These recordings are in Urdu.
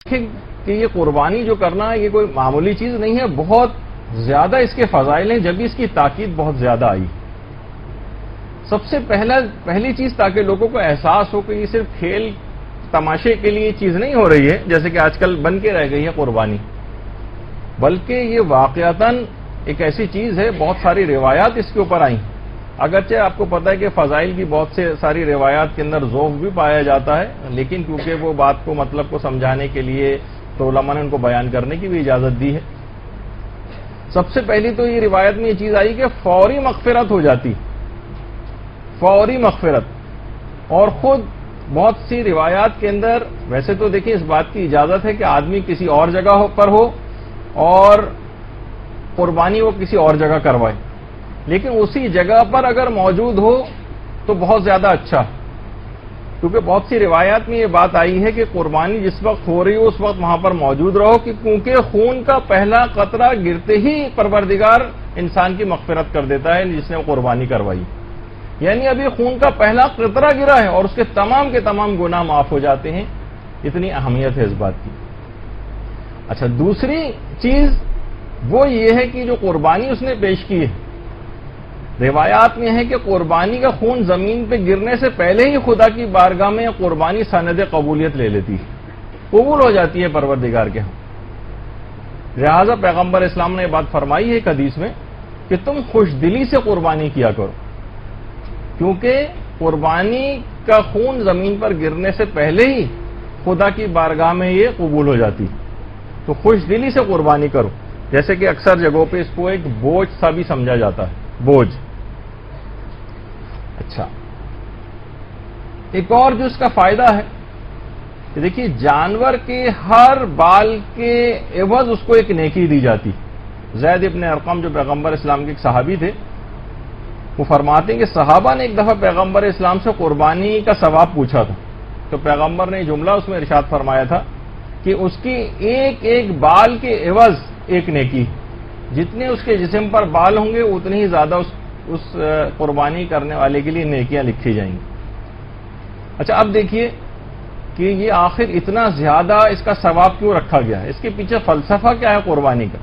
کہ یہ قربانی جو کرنا ہے یہ کوئی معمولی چیز نہیں ہے، بہت زیادہ اس کے فضائل ہیں، جب اس کی تاکید بہت زیادہ آئی۔ سب سے پہلی چیز تاکہ لوگوں کو احساس ہو کہ یہ صرف کھیل تماشے کے لیے چیز نہیں ہو رہی ہے جیسے کہ آج کل بن کے رہ گئی ہے قربانی، بلکہ یہ واقعتاً ایک ایسی چیز ہے، بہت ساری روایات اس کے اوپر آئیں۔ اگرچہ آپ کو پتہ ہے کہ فضائل کی بہت سے ساری روایات کے اندر ذوق بھی پایا جاتا ہے، لیکن کیونکہ وہ بات کو مطلب کو سمجھانے کے لیے تو علماء نے ان کو بیان کرنے کی بھی اجازت دی ہے۔ سب سے پہلی تو یہ روایت میں یہ چیز آئی کہ فوری مغفرت ہو جاتی، فوری مغفرت۔ اور خود بہت سی روایات کے اندر ویسے تو دیکھیں اس بات کی اجازت ہے کہ آدمی کسی اور جگہ پر ہو اور قربانی وہ کسی اور جگہ کروائے، لیکن اسی جگہ پر اگر موجود ہو تو بہت زیادہ اچھا، کیونکہ بہت سی روایات میں یہ بات آئی ہے کہ قربانی جس وقت ہو رہی ہو اس وقت وہاں پر موجود رہو، کہ کیونکہ خون کا پہلا قطرہ گرتے ہی پروردگار انسان کی مغفرت کر دیتا ہے جس نے وہ قربانی کروائی، یعنی ابھی خون کا پہلا قطرہ گرا ہے اور اس کے تمام گناہ معاف ہو جاتے ہیں۔ اتنی اہمیت ہے اس بات کی۔ اچھا، دوسری چیز وہ یہ ہے کہ جو قربانی اس نے پیش کی ہے، روایات میں ہے کہ قربانی کا خون زمین پہ گرنے سے پہلے ہی خدا کی بارگاہ میں قربانی سند قبولیت لے لیتی ہے، قبول ہو جاتی ہے پروردگار کے ہاں۔ لہذا پیغمبر اسلام نے یہ بات فرمائی ہے ایک حدیث میں کہ تم خوش دلی سے قربانی کیا کرو، کیونکہ قربانی کا خون زمین پر گرنے سے پہلے ہی خدا کی بارگاہ میں یہ قبول ہو جاتی، تو خوش دلی سے قربانی کرو۔ جیسے کہ اکثر جگہوں پہ اس کو ایک بوجھ سا بھی سمجھا جاتا ہے، بوجھ۔ اچھا، ایک اور جو اس کا فائدہ ہے کہ دیکھیے جانور کے ہر بال کے عوض اس کو ایک نیکی دی جاتی۔ زید ابن ارقم جو پیغمبر اسلام کے ایک صحابی تھے، وہ فرماتے ہیں کہ صحابہ نے ایک دفعہ پیغمبر اسلام سے قربانی کا ثواب پوچھا تھا، تو پیغمبر نے جملہ اس میں ارشاد فرمایا تھا کہ اس کی ایک ایک بال کے عوض ایک نیکی، جتنے اس کے جسم پر بال ہوں گے اتنی ہی زیادہ اس قربانی کرنے والے کے لیے نیکیاں لکھی جائیں گی۔ اچھا، اب دیکھیے کہ یہ آخر اتنا زیادہ اس کا ثواب کیوں رکھا گیا ہے، اس کے پیچھے فلسفہ کیا ہے قربانی کا؟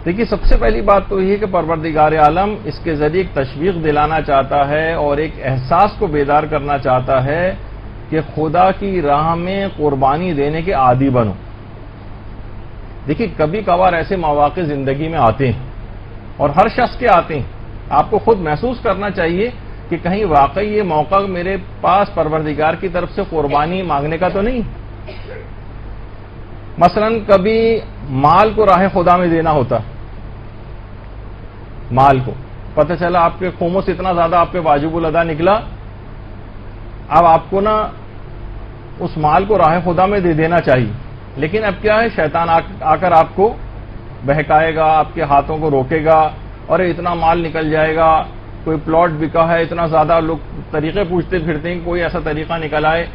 دیکھیے سب سے پہلی بات تو یہ ہے کہ پروردگار عالم اس کے ذریعے ایک تشویق دلانا چاہتا ہے اور ایک احساس کو بیدار کرنا چاہتا ہے کہ خدا کی راہ میں قربانی دینے کے عادی بنو۔ دیکھیے کبھی کبھار ایسے مواقع زندگی میں آتے ہیں اور ہر شخص کے آتے ہیں، آپ کو خود محسوس کرنا چاہیے کہ کہیں واقعی یہ موقع میرے پاس پروردگار کی طرف سے قربانی مانگنے کا تو نہیں۔ مثلا کبھی مال کو راہ خدا میں دینا ہوتا، مال کو پتہ چلا آپ کے خمس اتنا زیادہ آپ کے واجب الادا نکلا، اب آپ کو نا اس مال کو راہ خدا میں دے دینا چاہیے، لیکن اب کیا ہے، شیطان آ کر آپ کو بہکائے گا، آپ کے ہاتھوں کو روکے گا، اور اتنا مال نکل جائے گا، کوئی پلاٹ بکا ہے اتنا زیادہ، لوگ طریقے پوچھتے پھرتے ہیں، کوئی ایسا طریقہ نکل آئے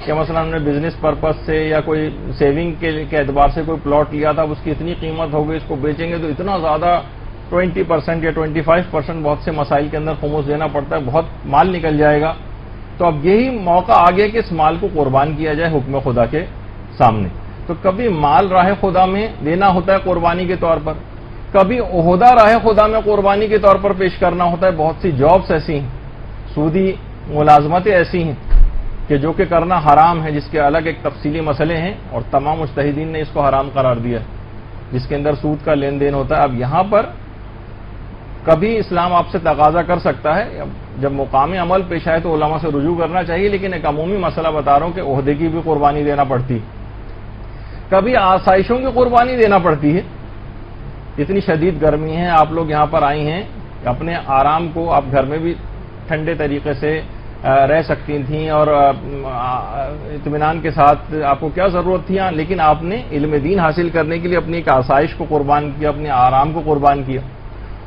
کہ مثلا ہم نے بزنس پرپس سے یا کوئی سیونگ کے اعتبار سے کوئی پلاٹ لیا تھا، اس کی اتنی قیمت ہو گئی، اس کو بیچیں گے تو اتنا زیادہ 20% یا 25% بہت سے مسائل کے اندر خمس دینا پڑتا ہے، بہت مال نکل جائے گا۔ تو اب یہی موقع آ گیا کہ اس مال کو قربان کیا جائے حکم خدا کے سامنے۔ تو کبھی مال راہ خدا میں دینا ہوتا ہے قربانی کے طور پر، کبھی عہدہ راہ خدا میں قربانی کے طور پر پیش کرنا ہوتا ہے۔ بہت سی جابس ایسی ہیں، سودی ملازمتیں ایسی ہیں کہ جو کہ کرنا حرام ہے، جس کے الگ ایک تفصیلی مسئلے ہیں اور تمام مجتہدین نے اس کو حرام قرار دیا ہے، جس کے اندر سود کا لین دین ہوتا ہے۔ اب یہاں پر کبھی اسلام آپ سے تقاضا کر سکتا ہے، جب مقام عمل پیش آئے تو علماء سے رجوع کرنا چاہیے، لیکن ایک عمومی مسئلہ بتا رہا ہوں کہ عہدے کی بھی قربانی دینا پڑتی، کبھی آسائشوں کی قربانی دینا پڑتی ہے۔ اتنی شدید گرمی ہے، آپ لوگ یہاں پر آئی ہیں، اپنے آرام کو آپ گھر میں بھی ٹھنڈے طریقے سے رہ سکتی تھیں اور اطمینان کے ساتھ، آپ کو کیا ضرورت تھی، لیکن آپ نے علم دین حاصل کرنے کے لیے اپنی ایک آسائش کو قربان کیا، اپنے آرام کو قربان کیا۔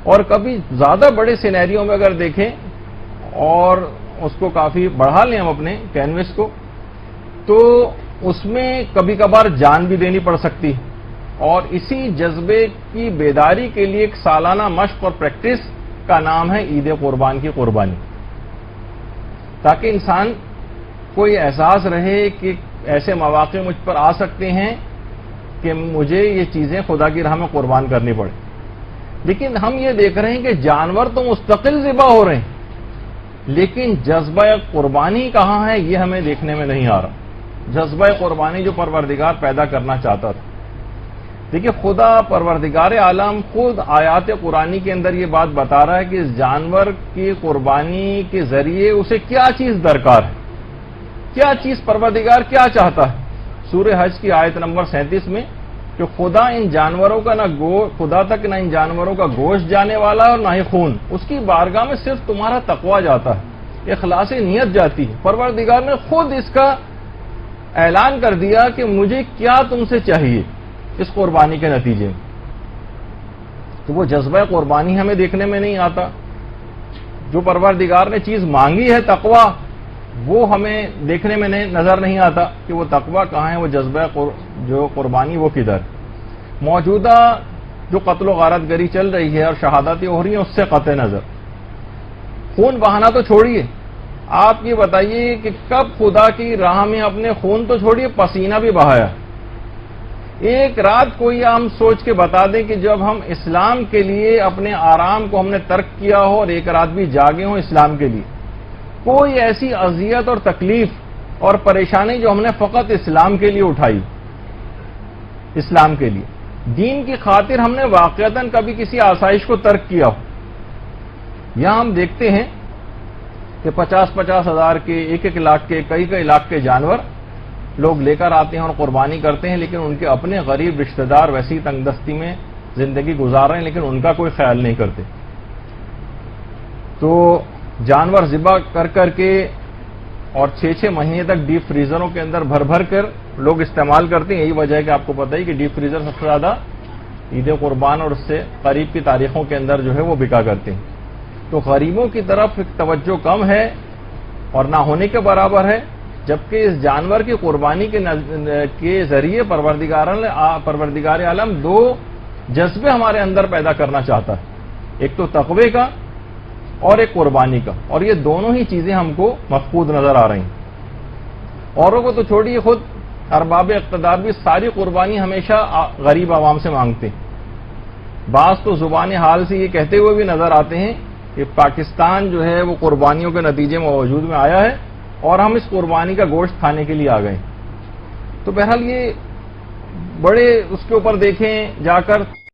اور کبھی زیادہ بڑے سینیریوں میں اگر دیکھیں اور اس کو کافی بڑھا لیں ہم اپنے کینوس کو، تو اس میں کبھی کبھار جان بھی دینی پڑ سکتی ہے، اور اسی جذبے کی بیداری کے لیے ایک سالانہ مشق اور پریکٹس کا نام ہے عید قربان کی قربانی، تاکہ انسان کو یہ احساس رہے کہ ایسے مواقع مجھ پر آ سکتے ہیں کہ مجھے یہ چیزیں خدا کی راہ میں قربان کرنی پڑے. لیکن ہم یہ دیکھ رہے ہیں کہ جانور تو مستقل ذبح ہو رہے ہیں، لیکن جذبہ قربانی کہاں ہے یہ ہمیں دیکھنے میں نہیں آ رہا. جذبہ قربانی جو پروردگار پیدا کرنا چاہتا تھا. دیکھیے خدا پروردگار عالم خود آیات قرآنی کے اندر یہ بات بتا رہا ہے کہ اس جانور کی قربانی کے ذریعے اسے کیا چیز درکار ہے، کیا چیز پروردگار کیا چاہتا ہے. سورہ حج کی آیت نمبر 37 میں کہ خدا ان جانوروں کا خدا تک نہ ان جانوروں کا گوشت جانے والا اور نہ ہی خون، اس کی بارگاہ میں صرف تمہارا تقوی جاتا ہے، اخلاص نیت جاتی ہے. پروردگار نے خود اس کا اعلان کر دیا کہ مجھے کیا تم سے چاہیے اس قربانی کے نتیجے میں. تو وہ جذبہ قربانی ہمیں دیکھنے میں نہیں آتا. جو پروردگار نے چیز مانگی ہے تقوی، وہ ہمیں دیکھنے میں نظر نہیں آتا کہ وہ تقوی کہاں ہے، وہ جذبہ جو قربانی وہ کدھر. موجودہ جو قتل و غارت گری چل رہی ہے اور شہادتیں ہو رہی ہیں اس سے قطع نظر. خون بہانا تو چھوڑیے، آپ یہ بتائیے کہ کب خدا کی راہ میں اپنے خون تو چھوڑیے پسینہ بھی بہایا. ایک رات کوئی ہم سوچ کے بتا دیں کہ جب ہم اسلام کے لیے اپنے آرام کو ہم نے ترک کیا ہو اور ایک رات بھی جاگے ہوں اسلام کے لیے، کوئی ایسی اذیت اور تکلیف اور پریشانی جو ہم نے فقط اسلام کے لیے اٹھائی، اسلام کے لیے دین کی خاطر ہم نے واقعتاً کبھی کسی آسائش کو ترک کیا ہو. یہاں ہم دیکھتے ہیں کہ 50-50 ہزار کے، 1-1 لاکھ کے، کئی لاکھ کے جانور لوگ لے کر آتے ہیں اور قربانی کرتے ہیں، لیکن ان کے اپنے غریب رشتہ دار ویسی تنگ دستی میں زندگی گزار رہے ہیں، لیکن ان کا کوئی خیال نہیں کرتے. تو جانور ذبح کر کے اور 6 مہینے تک ڈیپ فریزروں کے اندر بھر کر لوگ استعمال کرتے ہیں. یہی وجہ ہے کہ آپ کو پتہ ہی کہ ڈیپ فریزر سب سے زیادہ عید قربان اور اس سے قریب کی تاریخوں کے اندر جو ہے وہ بکا کرتے ہیں. تو غریبوں کی طرف توجہ کم ہے اور نہ ہونے کے برابر ہے، جبکہ اس جانور کی قربانی کے ذریعے پروردگار عالم 2 جذبے ہمارے اندر پیدا کرنا چاہتا ہے، ایک تو تقوی کا اور ایک قربانی کا، اور یہ دونوں ہی چیزیں ہم کو مفقود نظر آ رہی ہیں. اوروں کو تو چھوڑیے، خود ارباب اقتدار بھی ساری قربانی ہمیشہ غریب عوام سے مانگتے ہیں. بعض تو زبان حال سے یہ کہتے ہوئے بھی نظر آتے ہیں کہ پاکستان جو ہے وہ قربانیوں کے نتیجے میں وجود میں آیا ہے اور ہم اس قربانی کا گوشت کھانے کے لیے آ گئے. تو بہرحال یہ بڑے اس کے اوپر دیکھیں جا کر